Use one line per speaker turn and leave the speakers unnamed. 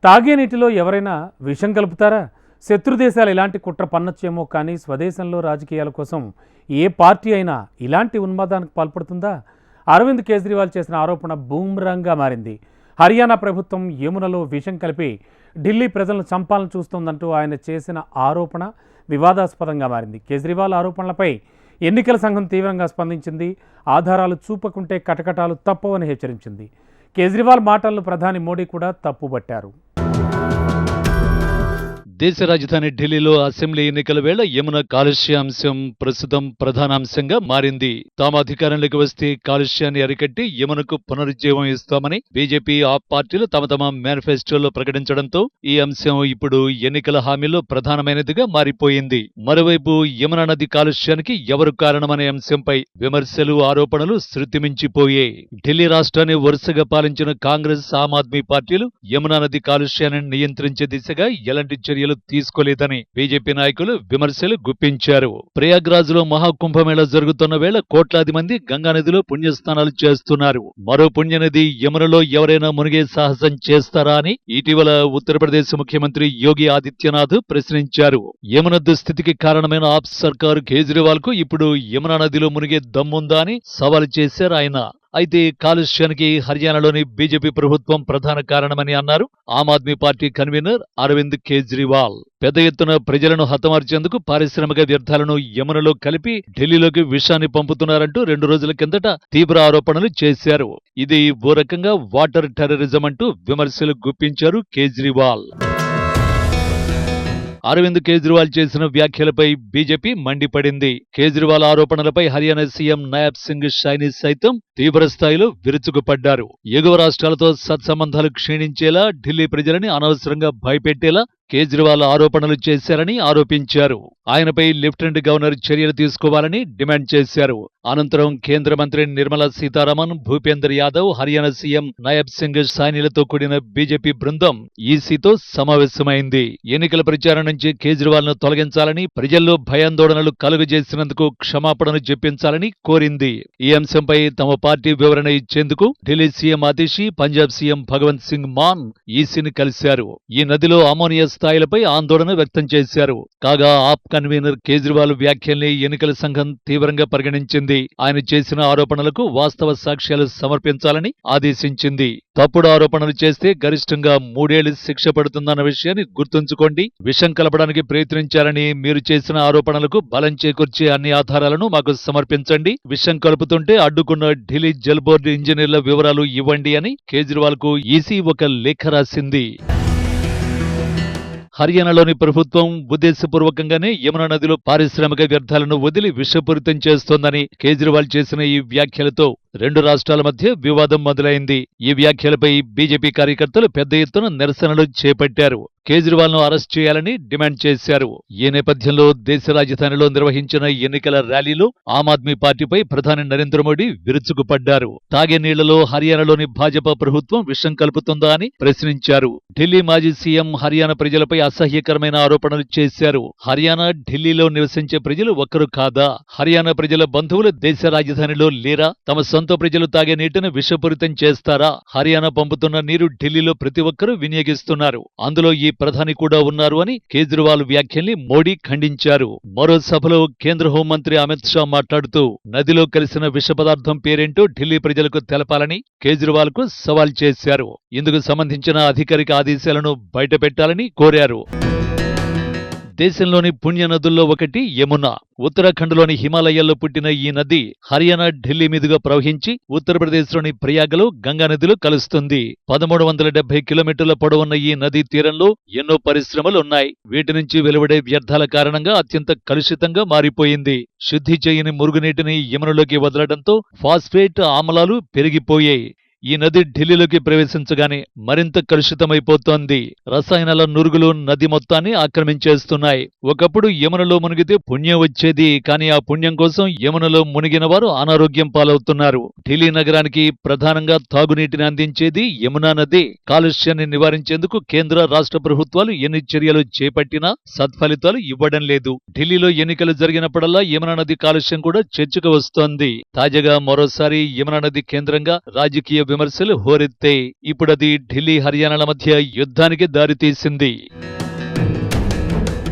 తాగే నీటిలో ఎవరైనా విషం కలుపుతారా? శత్రుదేశాలు ఇలాంటి కుట్ర పన్నొచ్చేమో కానీ స్వదేశంలో రాజకీయాల కోసం ఏ పార్టీ అయినా ఇలాంటి ఉన్మాదానికి పాల్పడుతుందా? అరవింద్ కేజ్రీవాల్ చేసిన ఆరోపణ బూమ్రాంగ్గా మారింది. హర్యానా ప్రభుత్వం యమునలో విషం కలిపి ఢిల్లీ ప్రజలను చంపాలని చూస్తోందంటూ ఆయన చేసిన ఆరోపణ వివాదాస్పదంగా మారింది. కేజ్రీవాల్ ఆరోపణలపై ఎన్నికల సంఘం తీవ్రంగా స్పందించింది. ఆధారాలు చూపకుంటే కటకటాలు తప్పవని హెచ్చరించింది. కేజ్రీవాల్ మాటలను ప్రధాని మోడీ కూడా తప్పుబట్టారు.
దేశ రాజధాని ఢిల్లీలో అసెంబ్లీ ఎన్నికల వేళ యమున కాలుష్య అంశం ప్రస్తుతం ప్రధానాంశంగా మారింది. తాము అధికారంలోకి వస్తే కాలుష్యాన్ని అరికట్టి యమునకు పునరుజ్జీవం ఇస్తామని బీజేపీ, ఆప్ పార్టీలు తమ తమ మేనిఫెస్టోలో ప్రకటించడంతో ఈ అంశం ఇప్పుడు ఎన్నికల హామీలో ప్రధానమైనదిగా మారిపోయింది. మరోవైపు యమునా నది కాలుష్యానికి ఎవరు కారణమనే అంశంపై విమర్శలు, ఆరోపణలు శృతిమించిపోయాయి. ఢిల్లీ రాష్ట్రాన్ని వరుసగా పాలించిన కాంగ్రెస్, ఆమ్ ఆద్మీ పార్టీలు యమునా నది కాలుష్యాన్ని నియంత్రించే దిశగా ఎలాంటి చర్యలు తీసుకోలేదని బీజేపీ నాయకులు విమర్శలు గుప్పించారు. ప్రయాగ్రాజ్లో మహాకుంభమేళా జరుగుతున్న వేళ కోట్లాది మంది గంగానదిలో పుణ్యస్నానాలు చేస్తున్నారు. మరో పుణ్యనది యమునలో ఎవరైనా మునిగే సాహసం చేస్తారా అని ఇటీవల ఉత్తరప్రదేశ్ ముఖ్యమంత్రి యోగి ఆదిత్యనాథ్ ప్రశ్నించారు. యమున దుస్థితికి కారణమైన ఆప్ సర్కారు కేజ్రీవాల్ కు ఇప్పుడు యమునా నదిలో మునిగే దమ్ముందా అని సవాల్ చేశారు ఆయన. అయితే కాలుష్యానికి హర్యానాలోని బీజేపీ ప్రభుత్వం ప్రధాన కారణమని అన్నారు ఆమ్ ఆద్మీ పార్టీ కన్వీనర్ అరవింద్ కేజ్రీవాల్. పెద్ద ఎత్తున ప్రజలను హతమార్చేందుకు పారిశ్రామిక వ్యర్థాలను యమునలో కలిపి ఢిల్లీలోకి విషాన్ని పంపుతున్నారంటూ 2 రోజుల కిందట తీవ్ర ఆరోపణలు చేశారు. ఇది ఓ రకంగా వాటర్ టెర్రరిజం అంటూ విమర్శలు గుప్పించారు కేజ్రీవాల్. అరవింద్ కేజ్రీవాల్ చేసిన వ్యాఖ్యలపై బీజేపీ మండిపడింది. కేజ్రీవాల్ ఆరోపణలపై హర్యానా సీఎం నాయబ్ సింగ్ సైని సైతం తీవ్రస్థాయిలో విరుచుకుపడ్డారు. ఎగువ రాష్ట్రాలతో సత్సంబంధాలు క్షీణించేలా, ఢిల్లీ ప్రజలని అనవసరంగా భయపెట్టేలా కేజ్రీవాల్ ఆరోపణలు చేశారని ఆరోపించారు. ఆయనపై లెఫ్టినెంట్ గవర్నర్ చర్యలు తీసుకోవాలని డిమాండ్ చేశారు. అనంతరం కేంద్ర మంత్రి నిర్మలా సీతారామన్, భూపేందర్ యాదవ్, హర్యానా సీఎం నాయబ్ సింగ్ సైనిలతో కూడిన బీజేపీ బృందం ఈసీతో సమావేశమైంది. ఎన్నికల ప్రచారం నుంచి కేజ్రీవాల్ ను తొలగించాలని, ప్రజల్లో భయాందోళనలు కలుగజేసినందుకు క్షమాపణలు చెప్పించాలని కోరింది. ఈ అంశంపై తమ పార్టీ వివరణ ఇచ్చేందుకు ఢిల్లీ సీఎం ఆతిషి, పంజాబ్ సీఎం భగవంత్ సింగ్ మాన్ ఈసీని కలిశారు. ఈ నదిలో అమోనియా స్థాయిలపై ఆందోళన వ్యక్తం చేశారు. కాగా ఆప్ కన్వీనర్ కేజ్రీవాల్ వ్యాఖ్యల్ని ఎన్నికల సంఘం తీవ్రంగా పరిగణించింది. ఆయన చేసిన ఆరోపణలకు వాస్తవ సాక్ష్యాలు సమర్పించాలని ఆదేశించింది. తప్పుడు ఆరోపణలు చేస్తే గరిష్టంగా 3 ఏళ్లు శిక్ష పడుతుందన్న విషయాన్ని గుర్తుంచుకోండి. విషం కలపడానికి ప్రయత్నించారని మీరు చేసిన ఆరోపణలకు బలం చేకూర్చే అన్ని ఆధారాలను మాకు సమర్పించండి. విషం కలుపుతుంటే అడ్డుకున్న ఢిల్లీ జల్ బోర్డు ఇంజనీర్ల వివరాలు ఇవ్వండి అని కేజ్రీవాల్ కు ఈసీ ఒక లేఖ రాసింది. హర్యానాలోని ప్రభుత్వం ఉద్దేశపూర్వకంగానే యమునా నదిలో పారిశ్రామిక వ్యర్థాలను వదిలి విషపూరితం చేస్తోందని కేజ్రీవాల్ చేసిన ఈ వ్యాఖ్యలతో 2 రాష్ట్రాల మధ్య వివాదం మొదలైంది. ఈ వ్యాఖ్యలపై బీజేపీ కార్యకర్తలు పెద్ద ఎత్తున నిరసనలు చేపట్టారు. కేజ్రీవాల్ ను అరెస్ట్ చేయాలని డిమాండ్ చేశారు. ఈ నేపథ్యంలో దేశ రాజధానిలో నిర్వహించిన ఎన్నికల ర్యాలీలో ఆమ్ ఆద్మీ పార్టీపై ప్రధాని నరేంద్ర మోడీ విరుచుకుపడ్డారు. తాగే నీళ్లలో హర్యానాలోని భాజపా ప్రభుత్వం విషం కలుపుతుందా అని ప్రశ్నించారు. ఢిల్లీ మాజీ సీఎం హర్యానా ప్రజలపై అసహ్యకరమైన ఆరోపణలు చేశారు. హర్యానా, ఢిల్లీలో నివసించే ప్రజలు ఒక్కరు కాదా? హర్యానా ప్రజల బంధువులు దేశ రాజధానిలో లేరా? తమ సొంత ప్రజలు తాగే నీటిని విషపూరితం చేస్తారా? హర్యానా పంపుతున్న నీరు ఢిల్లీలో ప్రతి ఒక్కరూ వినియోగిస్తున్నారు. అందులో ఈ ప్రధాని కూడా ఉన్నారు అని కేజ్రీవాల్ వ్యాఖ్యల్ని మోడీ ఖండించారు. మరో సభలో కేంద్ర హోంమంత్రి అమిత్ షా మాట్లాడుతూ నదిలో కలిసిన విష పదార్థం పేరేంటో ఢిల్లీ ప్రజలకు తెలపాలని కేజ్రీవాల్ కు సవాల్ చేశారు. ఇందుకు సంబంధించిన అధికారిక ఆదేశాలను బయటపెట్టాలని కోరారు. దేశంలోని పుణ్య నదుల్లో ఒకటి యమున. ఉత్తరాఖండ్లోని హిమాలయాల్లో పుట్టిన ఈ నది హర్యానా, ఢిల్లీ మీదుగా ప్రవహించి ఉత్తరప్రదేశ్లోని ప్రయాగలో గంగానదిలో కలుస్తుంది. 1370 కిలోమీటర్ల పొడవున్న ఈ నదీ తీరంలో ఎన్నో పరిశ్రమలున్నాయి. వీటి నుంచి వెలువడే వ్యర్థాల కారణంగా అత్యంత కలుషితంగా మారిపోయింది. శుద్ధి చేయని మురుగునీటిని యమునలోకి వదలడంతో ఫాస్ఫేట్ ఆమ్లాలు పెరిగిపోయాయి. ఈ నది ఢిల్లీలోకి ప్రవేశించగానే మరింత కలుషితమైపోతోంది. రసాయనాల నురుగులు నది మొత్తాన్ని ఆక్రమించేస్తున్నాయి. ఒకప్పుడు యమునలో మునిగితే పుణ్యం వచ్చేది. కానీ ఆ పుణ్యం కోసం యమునలో మునిగిన వారు అనారోగ్యం పాలవుతున్నారు. ఢిల్లీ నగరానికి ప్రధానంగా తాగునీటిని అందించేది యమునా నది. కాలుష్యాన్ని నివారించేందుకు కేంద్ర, రాష్ట్ర ప్రభుత్వాలు ఎన్ని చర్యలు చేపట్టినా సత్ఫలితాలు ఇవ్వడం లేదు. ఢిల్లీలో ఎన్నికలు జరిగినప్పుడల్లా యమునా నది కాలుష్యం కూడా చర్చకు వస్తోంది. తాజాగా మరోసారి యమునా నది కేంద్రంగా రాజకీయ విమర్శలు హోరెత్తాయి. ఇప్పుడది ఢిల్లీ హర్యానాల మధ్య యుద్ధానికి దారితీసింది.